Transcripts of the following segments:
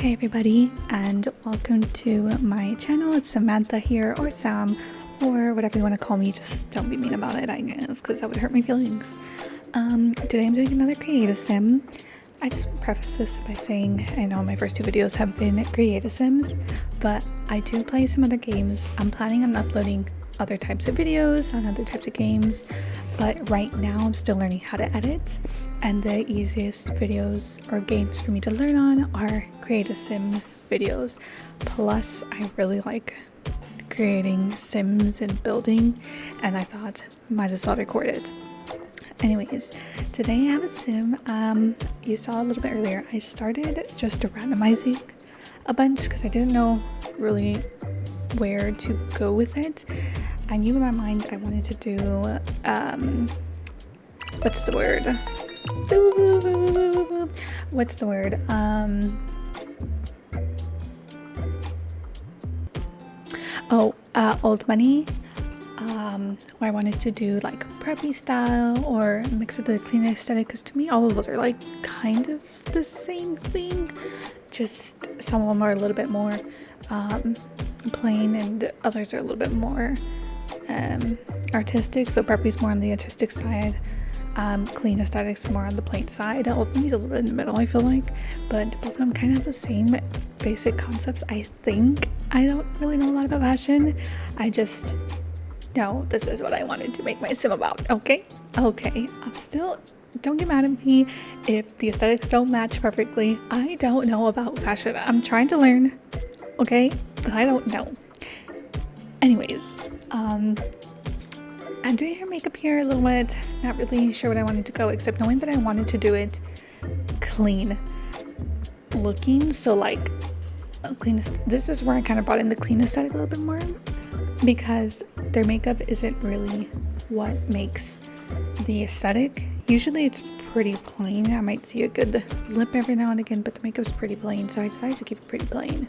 Hey everybody, and welcome to my channel. It's Samantha here, or Sam, or whatever you want to call me. Just don't be mean about it, I guess, because that would hurt my feelings. Today I'm doing another creative sim. I just want to preface this by saying I know my first two videos have been creative sims, but I do play some other games. I'm planning on uploading other types of videos on other types of games, but right now I'm still learning how to edit, and the easiest videos or games for me to learn on are creative sim videos. Plus I really like creating sims and building, and I thought might as well record it. Anyways, today I have a sim. You saw a little bit earlier I started just randomizing a bunch because I didn't know really where to go with it. I knew in my mind I wanted to do what's the word old money, where I wanted to do like preppy style or mix it with the clean aesthetic, because to me all of those are like kind of the same thing, just some of them are a little bit more plain and others are a little bit more artistic. So preppy's more on the artistic side, clean aesthetics more on the plain side. Old money's a little bit in the middle, I feel like, but both of them kind of have the same basic concepts, I think. I don't really know a lot about fashion. I just know this is what I wanted to make my sim about. Okay, I'm still, don't get mad at me if the aesthetics don't match perfectly. I don't know about fashion. I'm trying to learn, okay, but I don't know. Anyways, I'm doing her makeup here a little bit. Not really sure what I wanted to go, except knowing that I wanted to do it clean looking. So like this is where I kind of brought in the clean aesthetic a little bit more, because their makeup isn't really what makes the aesthetic. Usually it's pretty plain. I might see a good lip every now and again, but the makeup's pretty plain, so I decided to keep it pretty plain.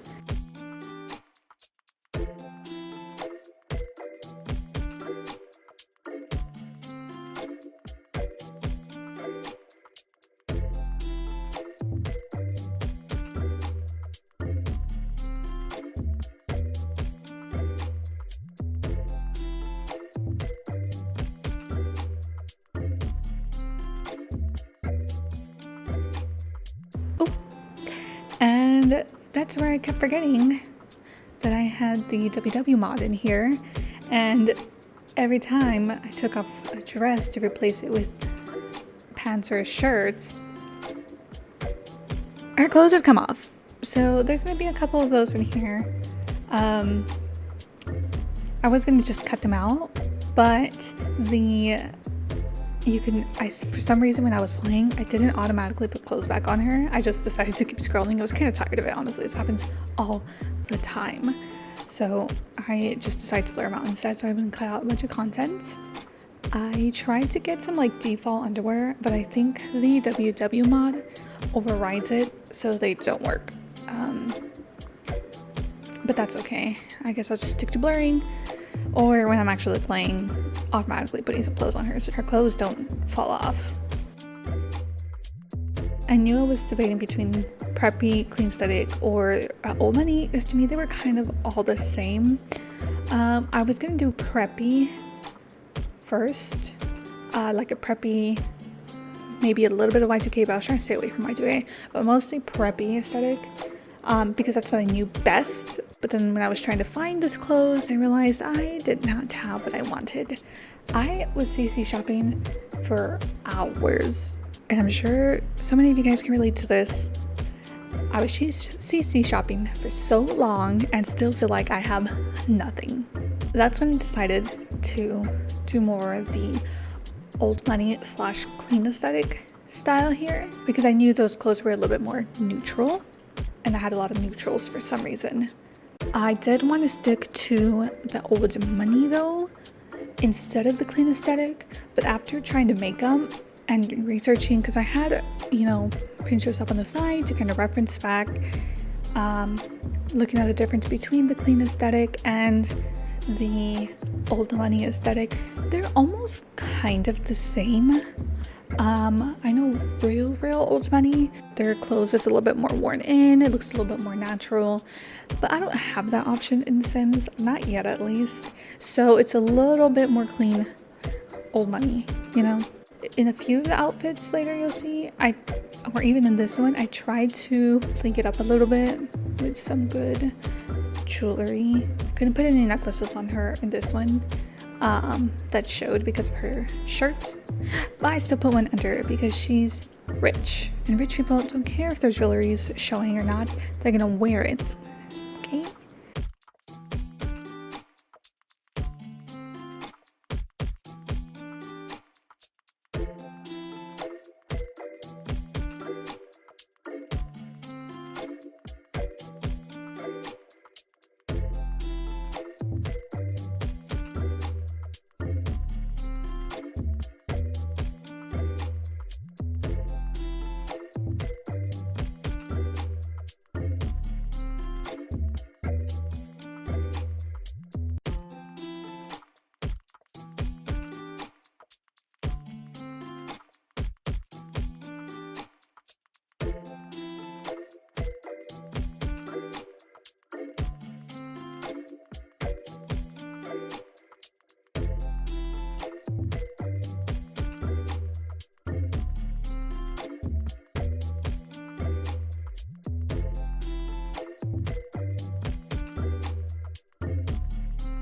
And that's where I kept forgetting that I had the WW mod in here, and every time I took off a dress to replace it with pants or shirts, her clothes would come off. So there's going to be a couple of those in here. I was going to just cut them out, but for some reason when I was playing, I didn't automatically put clothes back on her. I just decided to keep scrolling. I was kind of tired of it, honestly. This happens all the time. So I just decided to blur them out instead, so I haven't cut out a bunch of content. I tried to get some like default underwear, but I think the WW mod overrides it, so they don't work. But that's okay. I guess I'll just stick to blurring, or when I'm actually playing, automatically putting some clothes on her so her clothes don't fall off. I knew I was debating between preppy, clean aesthetic, or old money, because to me they were kind of all the same. I was gonna do preppy first, like a preppy, maybe a little bit of Y2K, but I was trying to stay away from Y2K, but mostly preppy aesthetic, because that's what I knew best. But then when I was trying to find this clothes, I realized I did not have what I wanted. I was CC shopping for hours, and I'm sure so many of you guys can relate to this. I was CC shopping for so long and still feel like I have nothing. That's when I decided to do more the old money / clean aesthetic style here, because I knew those clothes were a little bit more neutral, and I had a lot of neutrals for some reason. I did want to stick to the old money though, instead of the clean aesthetic, but after trying to make them and researching, because I had, Pinterest up on the side to kind of reference back, looking at the difference between the clean aesthetic and the old money aesthetic, they're almost kind of the same. I know real Old Money. Their clothes is a little bit more worn in, it looks a little bit more natural, but I don't have that option in Sims, not yet at least. So it's a little bit more clean Old Money, you know? In a few of the outfits later you'll see, or even in this one, I tried to link it up a little bit with some good jewelry. Couldn't put any necklaces on her in this one that showed because of her shirt, but I still put one under because she's rich, and rich people don't care if their jewelry is showing or not, they're gonna wear it, okay?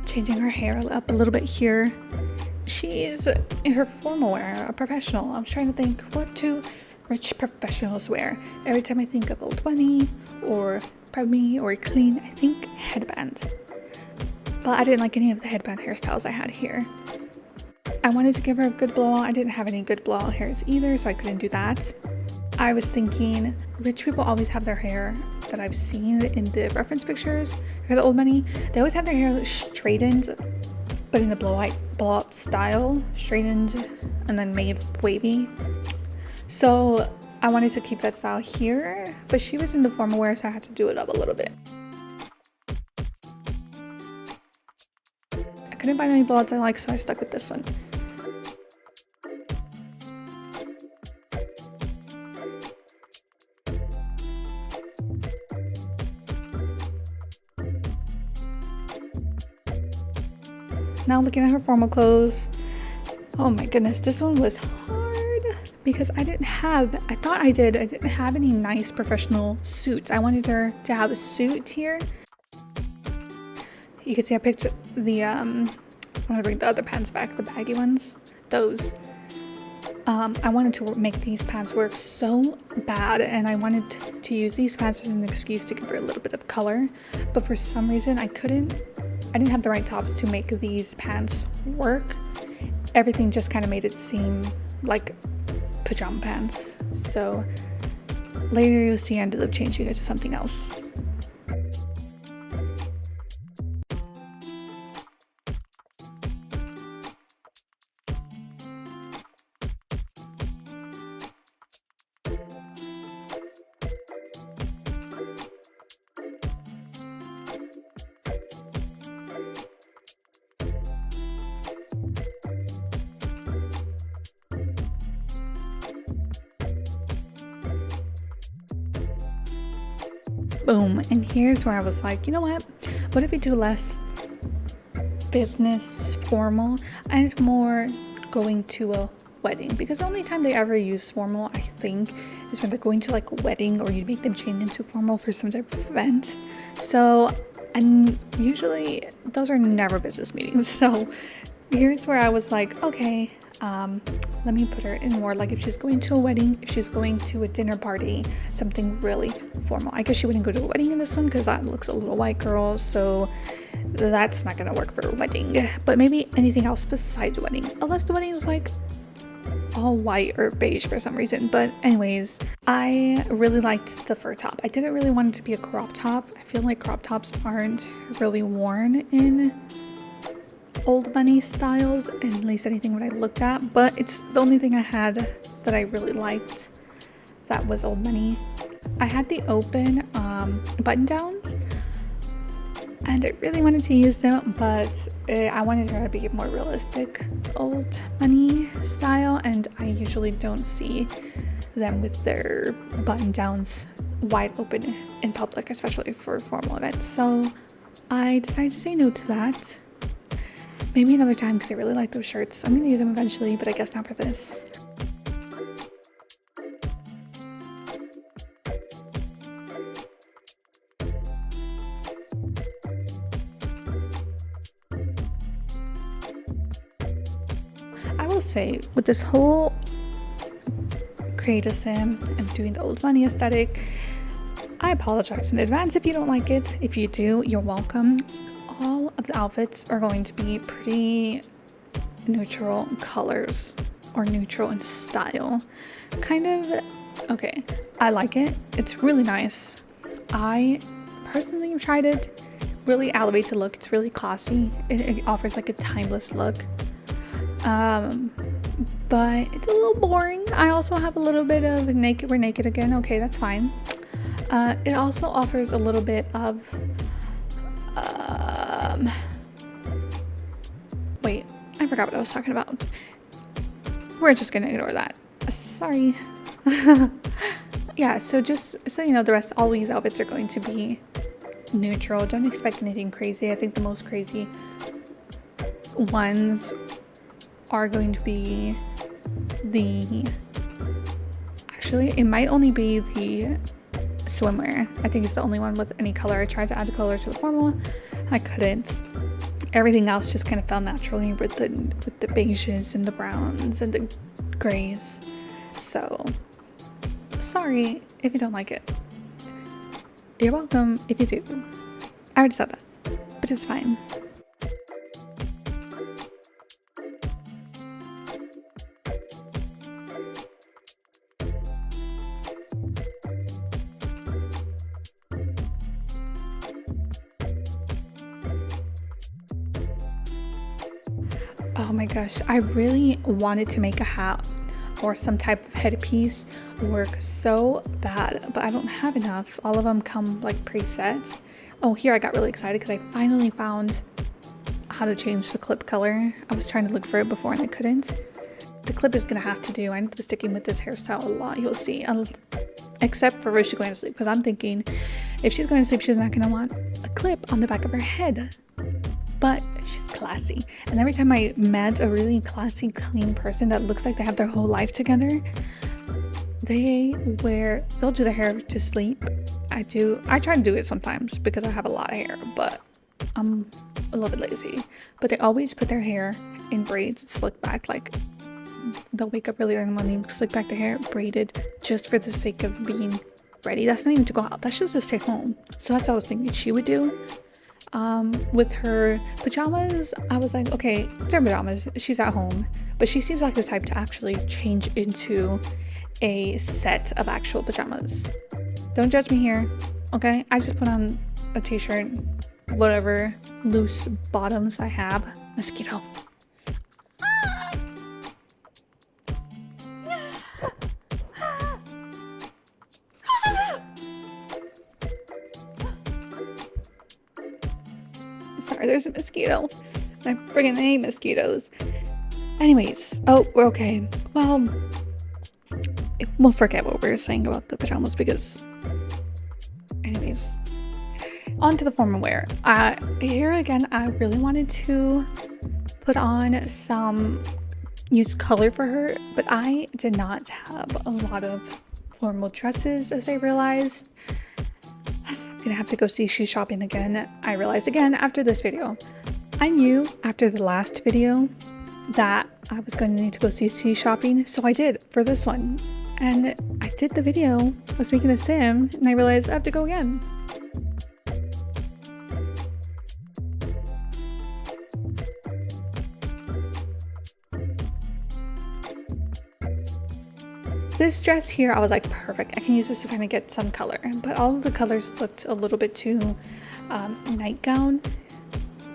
Changing her hair up a little bit here. She's in her formal wear, a professional. I was trying to think, what do rich professionals wear? Every time I think of Old Money or preppy or clean, I think headband. But I didn't like any of the headband hairstyles I had here. I wanted to give her a good blowout. I didn't have any good blowout hairs either, so I couldn't do that. I was thinking, rich people always have their hair that I've seen in the reference pictures for the Old Money. They always have their hair straightened, but in the blowout style, straightened and then made wavy. So I wanted to keep that style here, but she was in the formal wear, so I had to do it up a little bit. I couldn't find any blowouts I like, so I stuck with this one. Now looking at her formal clothes, oh my goodness, this one was hard because I didn't have any nice professional suits. I wanted her to have a suit here. You can see I picked the, I'm gonna bring the other pants back, the baggy ones, those. I wanted to make these pants work so bad, and I wanted to use these pants as an excuse to give her a little bit of color, but for some reason I didn't have the right tops to make these pants work. Everything just kind of made it seem like pajama pants. So later you'll see I ended up changing it to something else. Boom, and here's where I was like, you know what if we do less business formal and more going to a wedding? Because the only time they ever use formal, I think, is when they're going to like a wedding or you make them change into formal for some type of event. So, and usually those are never business meetings. So here's where I was like, okay, let me put her in more like if she's going to a wedding, if she's going to a dinner party, something really formal. I guess she wouldn't go to a wedding in this one because that looks a little white girl, so that's not gonna work for a wedding. But maybe anything else besides wedding, unless the wedding is like all white or beige for some reason. But anyways, I really liked the fur top. I didn't really want it to be a crop top. I feel like crop tops aren't really worn in Old Money styles, at least anything what I looked at, but it's the only thing I had that I really liked that was Old Money. I had the open button downs and I really wanted to use them, but I wanted her to be more realistic Old Money style, and I usually don't see them with their button downs wide open in public, especially for formal events. So I decided to say no to that. Maybe another time, because I really like those shirts. I'm gonna use them eventually, but I guess not for this. I will say, with this whole creative sim and doing the old money aesthetic, I apologize in advance if you don't like it. If you do, you're welcome. All of the outfits are going to be pretty neutral colors or neutral in style. Kind of, okay, I like it. It's really nice. I personally have tried it. Really elevates the look. It's really classy. It offers like a timeless look. But it's a little boring. I also have a little bit of naked, we're naked again. Okay, that's fine. It also offers a little bit of, wait, I forgot what I was talking about. We're just gonna ignore that. Sorry. Yeah, so just so you know, the rest, all these outfits are going to be neutral. Don't expect anything crazy. I think the most crazy ones are going to be actually, it might only be the swimwear. I think it's the only one with any color. I tried to add the color to the formal. I couldn't. Everything else just kind of fell naturally with the beiges and the browns and the grays. So sorry if you don't like it. You're welcome if you do. I already said that, but it's fine. Oh my gosh, I really wanted to make a hat or some type of headpiece work so bad, but I don't have enough. All of them come like preset. Oh, here I got really excited because I finally found how to change the clip color. I was trying to look for it before and I couldn't. The clip is gonna have to do. I ended up sticking with this hairstyle a lot, you'll see. Except for where she's going to sleep, because I'm thinking if she's going to sleep, she's not gonna want a clip on the back of her head. But she's classy, and every time I met a really classy, clean person that looks like they have their whole life together, they'll do their hair to sleep. I try to do it sometimes because I have a lot of hair, but I'm a little bit lazy. But they always put their hair in braids, slick back. Like they'll wake up really early in the morning, slick back the hair, braided, just for the sake of being ready. That's not even to go out, that's just to stay home. So that's what I was thinking she would do. With her pajamas, I was like, okay, it's her pajamas, she's at home, but she seems like the type to actually change into a set of actual pajamas. Don't judge me here, okay? I just put on a t-shirt, whatever loose bottoms I have. Mosquito. Sorry, there's a mosquito. I friggin' hate mosquitoes. Anyways, oh, we're okay. Well, we'll forget what we were saying about the pajamas because... Anyways, on to the formal wear. Here again, I really wanted to put on use color for her, but I did not have a lot of formal dresses, as I realized. Gonna have to go see shoe shopping again. I realized again after this video. I knew after the last video that I was going to need to go see shoe shopping, so I did for this one. And I did the video, was making a sim, and I realized I have to go again. This dress here, I was like, perfect. I can use this to kind of get some color, but all of the colors looked a little bit too nightgown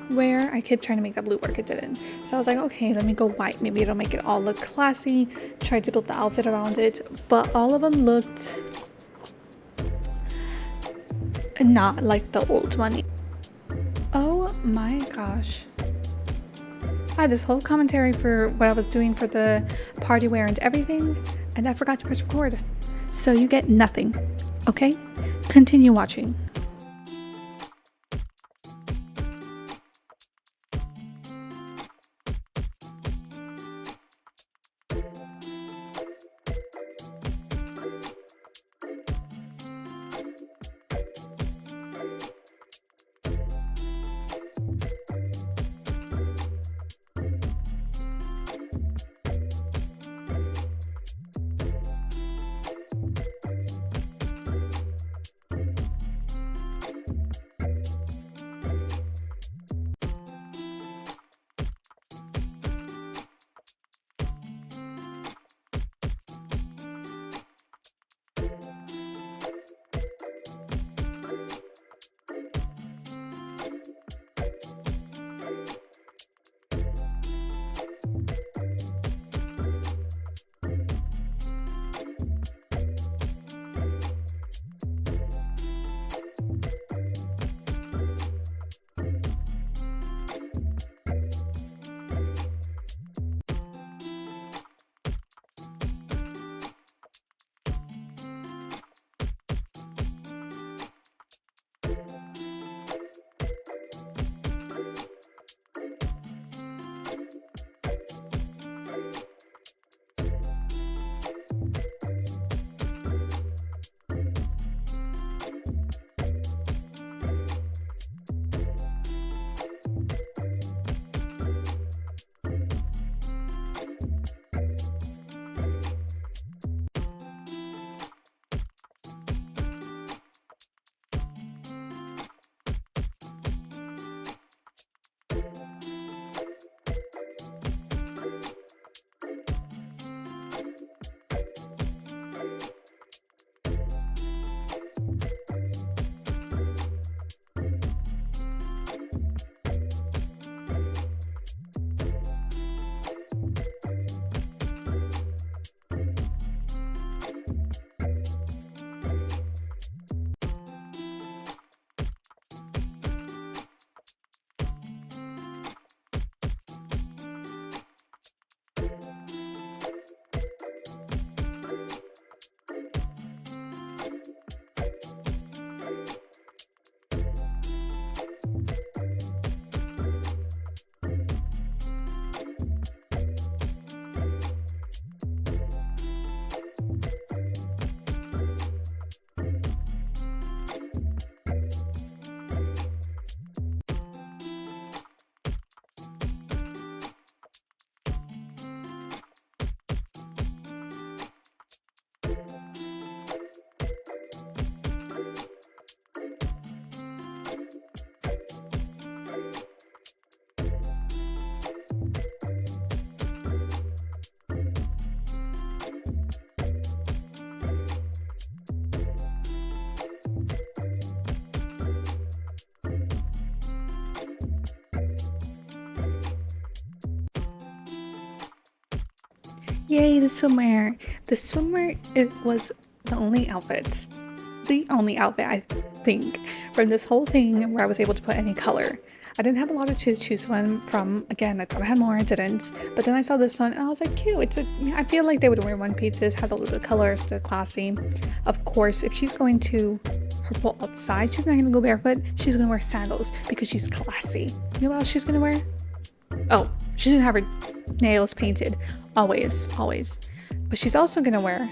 wear. I kept trying to make that blue work, it didn't. So I was like, okay, let me go white. Maybe it'll make it all look classy. Tried to build the outfit around it, but all of them looked not like the old money. Oh my gosh. I had this whole commentary for what I was doing for the party wear and everything, and I forgot to press record. So you get nothing, okay? Continue watching. Yay, the swimwear. The swimwear, it was the only outfit I think from this whole thing where I was able to put any color. I didn't have a lot to choose from. Again, I thought I had more, I didn't. But then I saw this one and I was like, cute. I feel like they would wear one piece. This has a little bit of color, still classy. Of course, if she's going to her pool outside, she's not gonna go barefoot. She's gonna wear sandals because she's classy. You know what else she's gonna wear? Oh, she's gonna have her nails painted. Always. But she's also gonna wear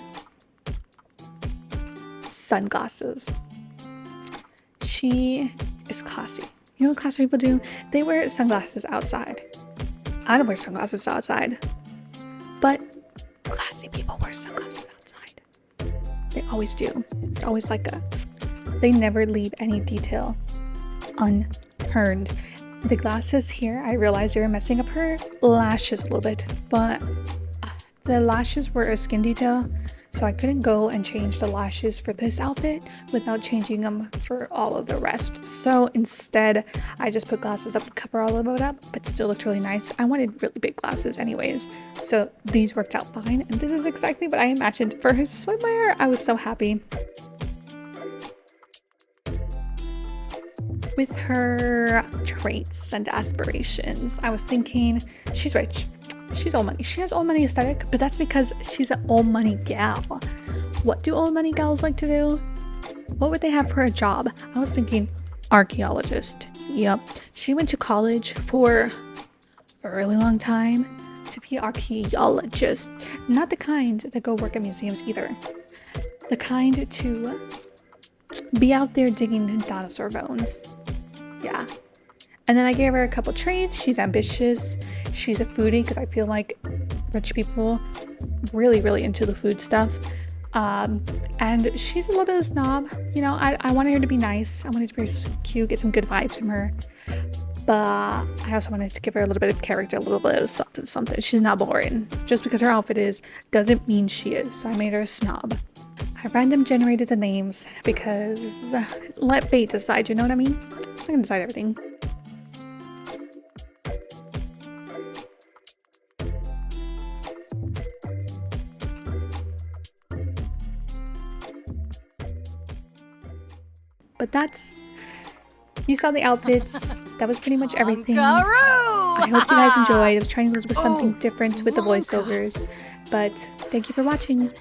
sunglasses. She is classy. You know what classy people do? They wear sunglasses outside. I don't wear sunglasses outside. But classy people wear sunglasses outside. They always do. It's always like they never leave any detail unturned. The glasses here, I realized they were messing up her lashes a little bit, but the lashes were a skin detail, so I couldn't go and change the lashes for this outfit without changing them for all of the rest. So instead, I just put glasses up to cover all of it up, but still looked really nice. I wanted really big glasses anyways, so these worked out fine, and this is exactly what I imagined for her swimwear. I was so happy. With her traits and aspirations, I was thinking she's rich. She's old money. She has old money aesthetic, but that's because she's an old money gal. What do old money gals like to do? What would they have for a job? I was thinking archaeologist. Yep. She went to college for a really long time to be an archaeologist. Not the kind that go work at museums either. The kind to be out there digging dinosaur bones. Yeah. And then I gave her a couple traits. She's ambitious. She's a foodie because I feel like rich people really into the food stuff. And she's a little bit of a snob. You know, I wanted her to be nice. I wanted her to be cute, get some good vibes from her. But I also wanted to give her a little bit of character, a little bit of something. She's not boring. Just because her outfit is, doesn't mean she is. So I made her a snob. I random generated the names because let fate decide, you know what I mean? I can decide everything. But you saw the outfits. That was pretty much everything. I hope you guys enjoyed. I was trying to do something different with the voiceovers. But thank you for watching.